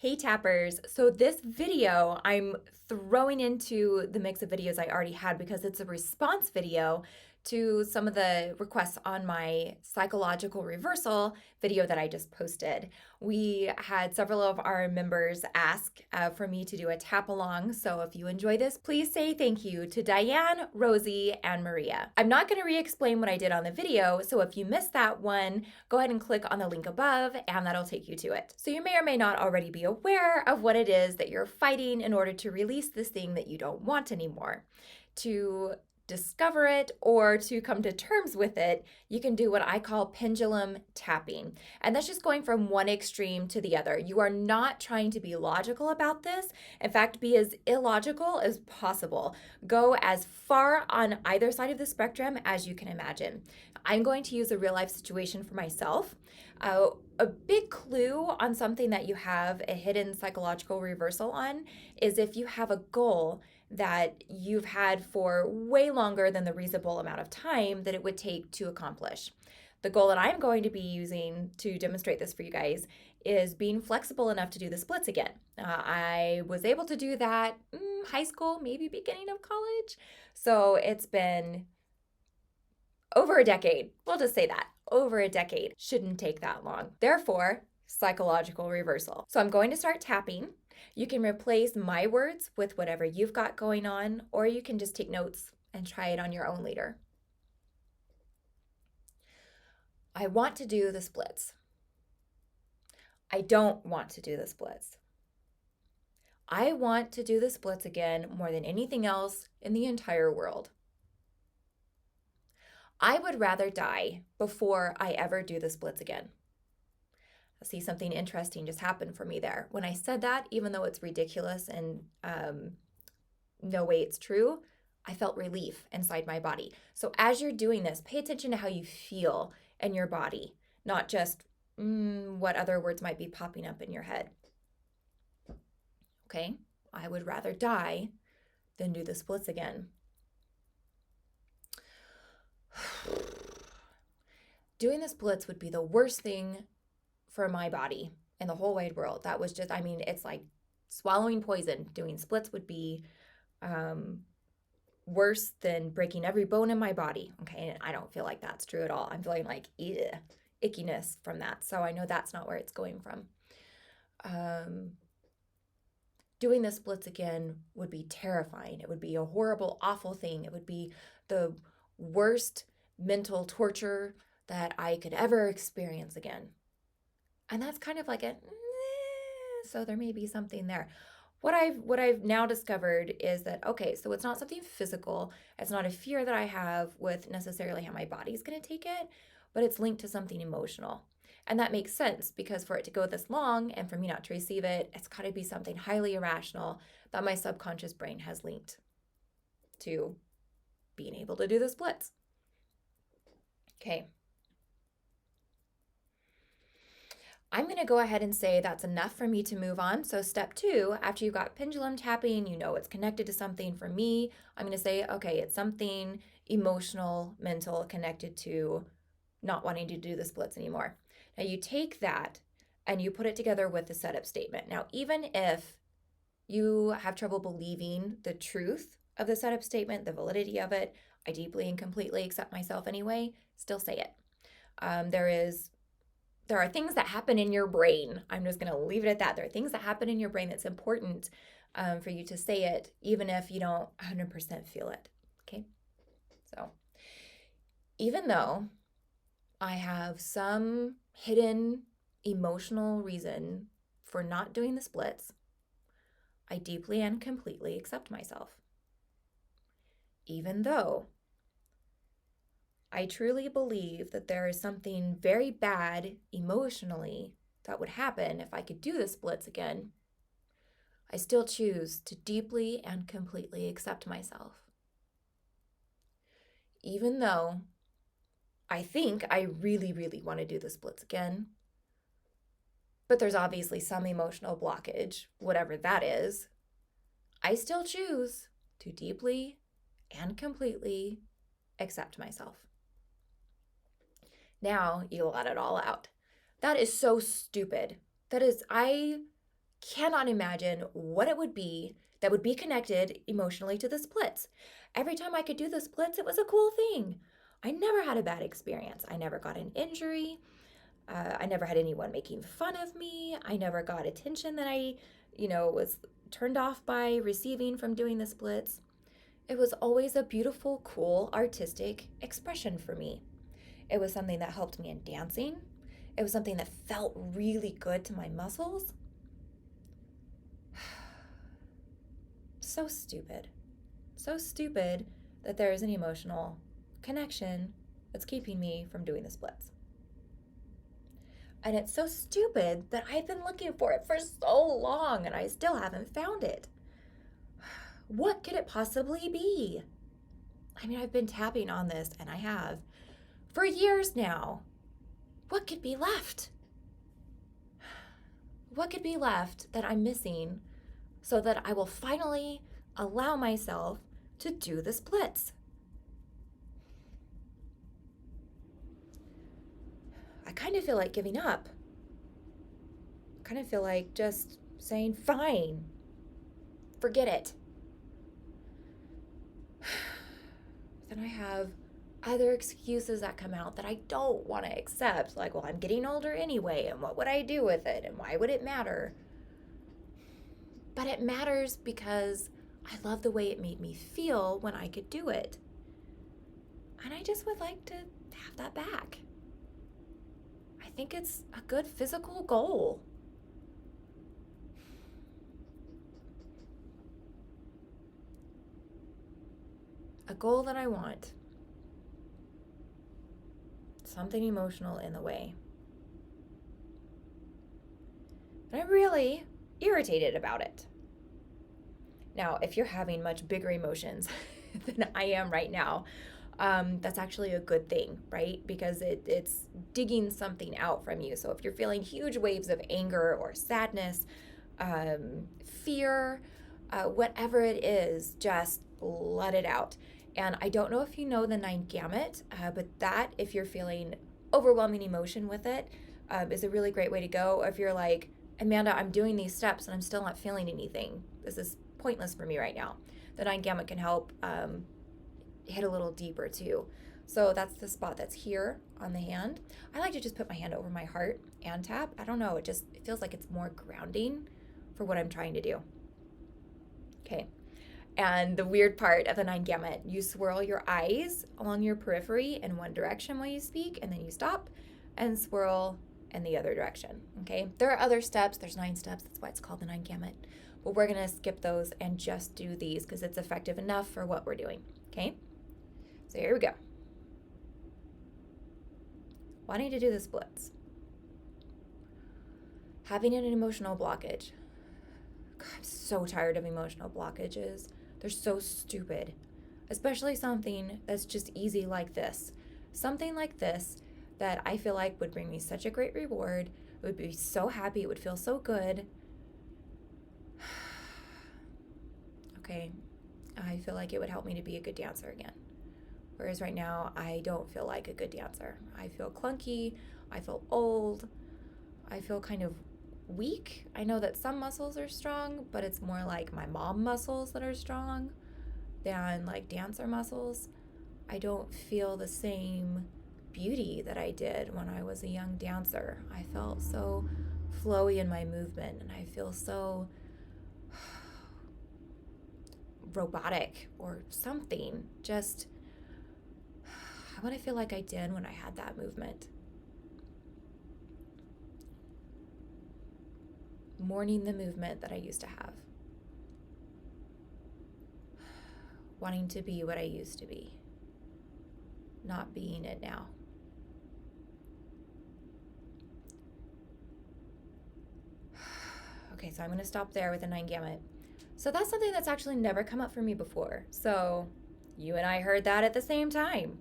Hey tappers, so this video I'm throwing into the mix of videos I already had because it's a response video to some of the requests on my psychological reversal video that I just posted. We had several of our members ask for me to do a tap along, so if you enjoy this, please say thank you to Diane, Rosie, and Maria. I'm not going to re-explain what I did on the video, so if you missed that one, go ahead and click on the link above and that'll take you to it. So you may or may not already be aware of what it is that you're fighting in order to release this thing that you don't want anymore. To discover it or to come to terms with it, you can do what I call pendulum tapping. And that's just going from one extreme to the other. You are not trying to be logical about this. In fact, be as illogical as possible. Go as far on either side of the spectrum as you can imagine. I'm going to use a real life situation for myself. A big clue on something that you have a hidden psychological reversal on is if you have a goal that you've had for way longer than the reasonable amount of time that it would take to accomplish. The goal that I'm going to be using to demonstrate this for you guys is being flexible enough to do the splits again. I was able to do that high school, maybe beginning of college. So it's been over a decade. We'll just say that. Over a decade. Shouldn't take that long. Therefore, psychological reversal. So I'm going to start tapping. You can replace my words with whatever you've got going on, or you can just take notes and try it on your own later. I want to do the splits. I don't want to do the splits. I want to do the splits again more than anything else in the entire world. I would rather die before I ever do the splits again. See, something interesting just happened for me there. When I said that, even though it's ridiculous and no way it's true, I felt relief inside my body. So as you're doing this, pay attention to how you feel in your body, not just what other words might be popping up in your head. Okay, I would rather die than do the splits again. Doing the splits would be the worst thing for my body in the whole wide world. That was just, it's like swallowing poison. Doing splits would be worse than breaking every bone in my body. Okay, and I don't feel like that's true at all. I'm feeling like ickiness from that. So I know that's not where it's going from. Doing the splits again would be terrifying. It would be a horrible, awful thing. It would be the worst mental torture that I could ever experience again. And that's kind of like so there may be something there. What I've now discovered is that, okay, so it's not something physical. It's not a fear that I have with necessarily how my body's going to take it, but it's linked to something emotional. And that makes sense because for it to go this long and for me not to receive it, it's got to be something highly irrational that my subconscious brain has linked to being able to do the splits. Okay. I'm going to go ahead and say that's enough for me to move on. So step 2, after you've got pendulum tapping, you know it's connected to something. For me, I'm going to say, okay, it's something emotional, mental, connected to not wanting to do the splits anymore. Now you take that and you put it together with the setup statement. Now, even if you have trouble believing the truth of the setup statement, the validity of it, I deeply and completely accept myself anyway, still say it. There are things that happen in your brain. I'm just going to leave it at that. There are things that happen in your brain that's important for you to say it, even if you don't 100% feel it. Okay? So, even though I have some hidden emotional reason for not doing the splits, I deeply and completely accept myself. Even though I truly believe that there is something very bad emotionally that would happen if I could do the splits again, I still choose to deeply and completely accept myself. Even though I think I really, really want to do the splits again, but there's obviously some emotional blockage, whatever that is, I still choose to deeply and completely accept myself. Now you let it all out. That is so stupid. I cannot imagine what it would be that would be connected emotionally to the splits. Every time I could do the splits, it was a cool thing. I never had a bad experience. I never got an injury. I never had anyone making fun of me. I never got attention that I, was turned off by receiving from doing the splits. It was always a beautiful, cool, artistic expression for me. It was something that helped me in dancing. It was something that felt really good to my muscles. So stupid. So stupid that there is an emotional connection that's keeping me from doing the splits. And it's so stupid that I've been looking for it for so long and I still haven't found it. What could it possibly be? I mean, I've been tapping on this, and I have, for years now. What could be left? What could be left that I'm missing so that I will finally allow myself to do the splits? I kind of feel like giving up. I kind of feel like just saying, fine, forget it. Then I have other excuses that come out that I don't want to accept. Like, well, I'm getting older anyway, and what would I do with it? And why would it matter? But it matters because I love the way it made me feel when I could do it. And I just would like to have that back. I think it's a good physical goal. A goal that I want. Something emotional in the way. And I'm really irritated about it. Now, if you're having much bigger emotions than I am right now, that's actually a good thing, right? Because it's digging something out from you. So if you're feeling huge waves of anger or sadness, fear, whatever it is, just let it out. And I don't know if you know the Nine Gamut, but that, if you're feeling overwhelming emotion with it, is a really great way to go. If you're like, Amanda, I'm doing these steps and I'm still not feeling anything. This is pointless for me right now. The Nine Gamut can help hit a little deeper too. So that's the spot that's here on the hand. I like to just put my hand over my heart and tap. I don't know, it feels like it's more grounding for what I'm trying to do. Okay. And the weird part of the Nine Gamut, you swirl your eyes along your periphery in one direction while you speak, and then you stop and swirl in the other direction, okay? There are other steps. There's 9 steps. That's why it's called the Nine Gamut. But we're going to skip those and just do these because it's effective enough for what we're doing, okay? So here we go. Wanting to do the splits. Having an emotional blockage. God, I'm so tired of emotional blockages. They're so stupid, especially something that's just easy like this. Something like this that I feel like would bring me such a great reward. I would be so happy. It would feel so good. Okay, I feel like it would help me to be a good dancer again. Whereas right now, I don't feel like a good dancer. I feel clunky. I feel old. I feel kind of weak. I know that some muscles are strong, but it's more like my mom muscles that are strong than like dancer muscles. I don't feel the same beauty that I did when I was a young dancer. I felt so flowy in my movement, and I feel so robotic or something. Just, I want to feel like I did when I had that movement. Mourning the movement that I used to have. Wanting to be what I used to be. Not being it now. Okay, so I'm going to stop there with the Nine Gamut. So that's something that's actually never come up for me before. So you and I heard that at the same time.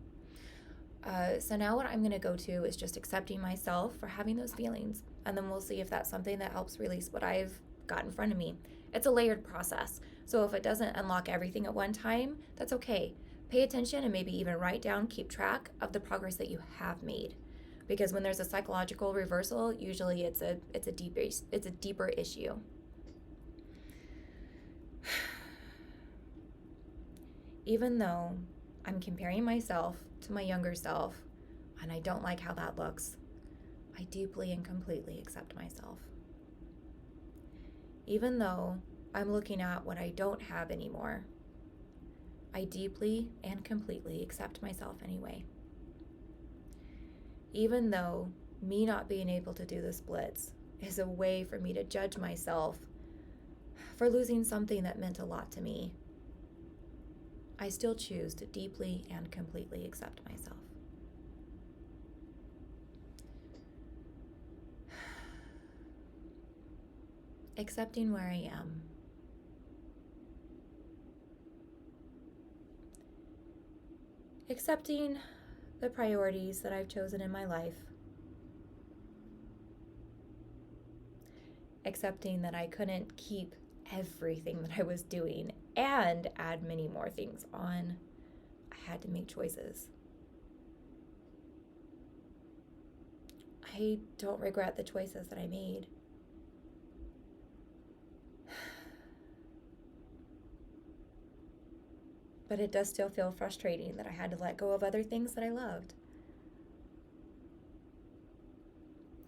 So now what I'm going to go to is just accepting myself for having those feelings. And then we'll see if that's something that helps release what I've got in front of me. It's a layered process. So if it doesn't unlock everything at one time, that's okay. Pay attention and maybe even write down, keep track of the progress that you have made. Because when there's a psychological reversal, usually it's a deeper issue. even though I'm comparing myself to my younger self and I don't like how that looks, I deeply and completely accept myself. Even though I'm looking at what I don't have anymore, I deeply and completely accept myself anyway. Even though me not being able to do the splits is a way for me to judge myself for losing something that meant a lot to me, I still choose to deeply and completely accept myself. Accepting where I am. Accepting the priorities that I've chosen in my life. Accepting that I couldn't keep everything that I was doing and add many more things on. I had to make choices. I don't regret the choices that I made. But it does still feel frustrating that I had to let go of other things that I loved.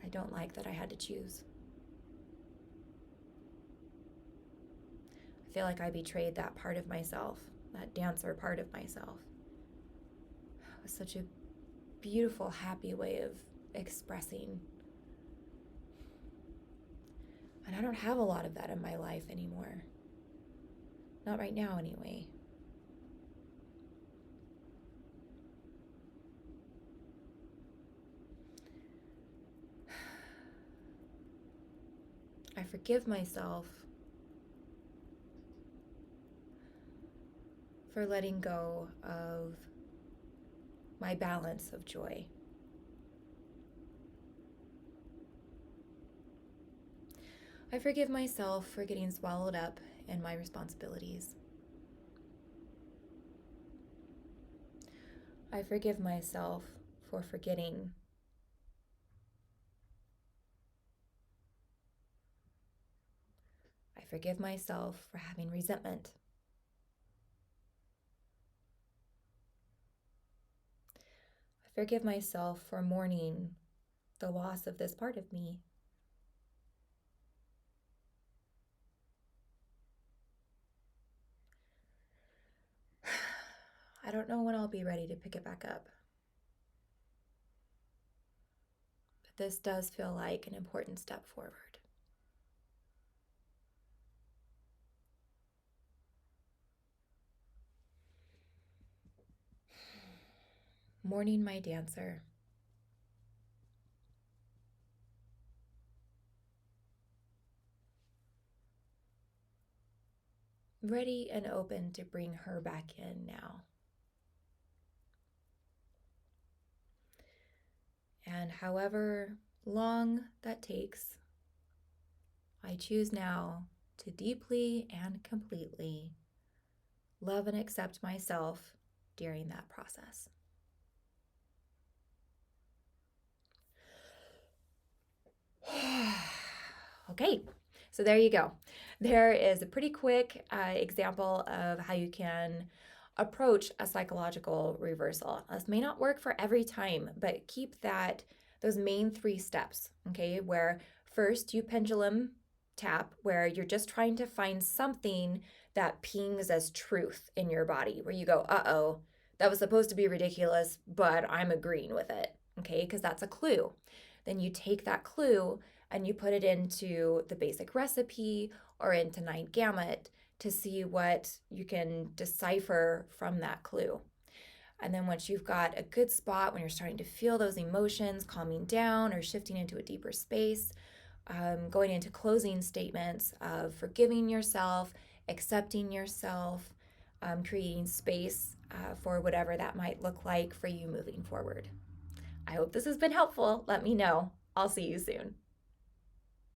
I don't like that I had to choose. I feel like I betrayed that part of myself, that dancer part of myself. It was such a beautiful, happy way of expressing. And I don't have a lot of that in my life anymore. Not right now, anyway. I forgive myself for letting go of my balance of joy. I forgive myself for getting swallowed up in my responsibilities. I forgive myself for forgetting. I forgive myself for having resentment. I forgive myself for mourning the loss of this part of me. I don't know when I'll be ready to pick it back up. But this does feel like an important step forward. Mourning my dancer. Ready and open to bring her back in now. And however long that takes, I choose now to deeply and completely love and accept myself during that process. Okay, so there you go. There is a pretty quick example of how you can approach a psychological reversal. This may not work for every time, but keep those main 3 steps, okay? Where first you pendulum tap, where you're just trying to find something that pings as truth in your body, where you go, uh-oh, that was supposed to be ridiculous, but I'm agreeing with it, okay? Because that's a clue. Then you take that clue and you put it into the basic recipe or into Nine Gamut to see what you can decipher from that clue. And then once you've got a good spot, when you're starting to feel those emotions calming down or shifting into a deeper space, going into closing statements of forgiving yourself, accepting yourself, creating space for whatever that might look like for you moving forward. I hope this has been helpful. Let me know. I'll see you soon.